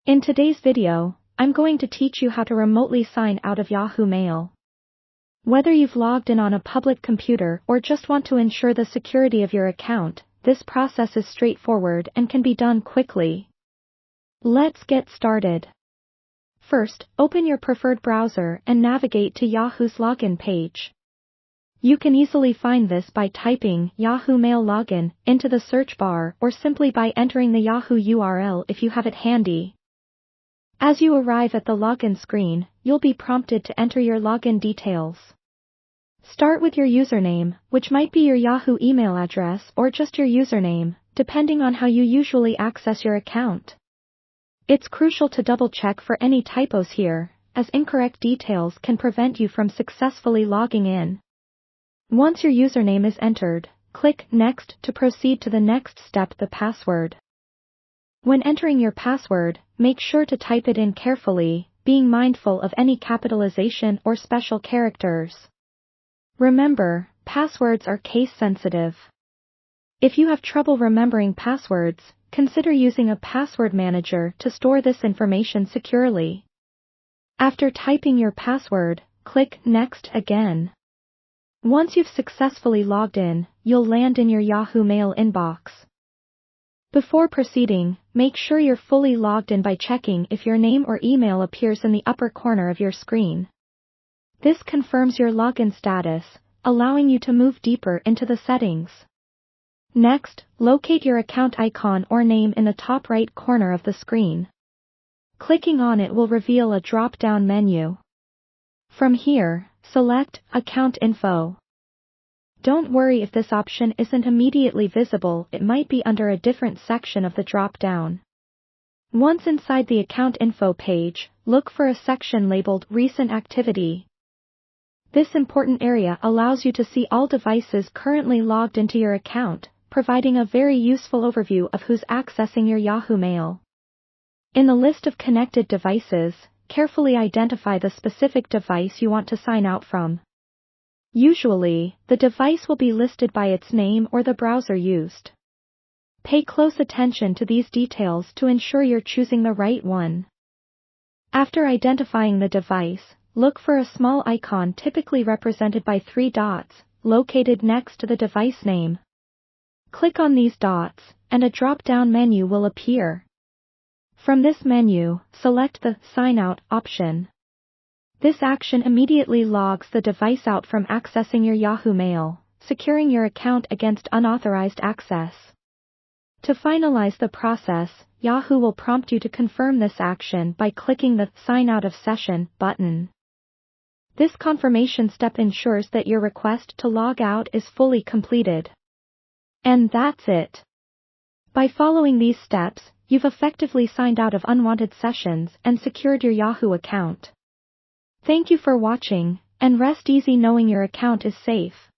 In today's video, I'm going to teach you how to remotely sign out of Yahoo Mail. Whether you've logged in on a public computer or just want to ensure the security of your account, this process is straightforward and can be done quickly. Let's get started. First, open your preferred browser and navigate to Yahoo's login page. You can easily find this by typing Yahoo Mail Login into the search bar or simply by entering the Yahoo URL if you have it handy. As you arrive at the login screen, you'll be prompted to enter your login details. Start with your username, which might be your Yahoo email address or just your username, depending on how you usually access your account. It's crucial to double-check for any typos here, as incorrect details can prevent you from successfully logging in. Once your username is entered, click Next to proceed to the next step, the password. When entering your password, make sure to type it in carefully, being mindful of any capitalization or special characters. Remember, passwords are case-sensitive. If you have trouble remembering passwords, consider using a password manager to store this information securely. After typing your password, click Next again. Once you've successfully logged in, you'll land in your Yahoo Mail inbox. Before proceeding, make sure you're fully logged in by checking if your name or email appears in the upper corner of your screen. This confirms your login status, allowing you to move deeper into the settings. Next, locate your account icon or name in the top right corner of the screen. Clicking on it will reveal a drop-down menu. From here, select Account Info. Don't worry if this option isn't immediately visible, it might be under a different section of the drop-down. Once inside the Account Info page, look for a section labeled Recent Activity. This important area allows you to see all devices currently logged into your account, providing a very useful overview of who's accessing your Yahoo Mail. In the list of connected devices, carefully identify the specific device you want to sign out from. Usually, the device will be listed by its name or the browser used. Pay close attention to these details to ensure you're choosing the right one. After identifying the device, look for a small icon typically represented by 3 dots, located next to the device name. Click on these dots, and a drop-down menu will appear. From this menu, select the Sign Out option. This action immediately logs the device out from accessing your Yahoo Mail, securing your account against unauthorized access. To finalize the process, Yahoo will prompt you to confirm this action by clicking the Sign Out of Session button. This confirmation step ensures that your request to log out is fully completed. And that's it. By following these steps, you've effectively signed out of unwanted sessions and secured your Yahoo account. Thank you for watching, and rest easy knowing your account is safe.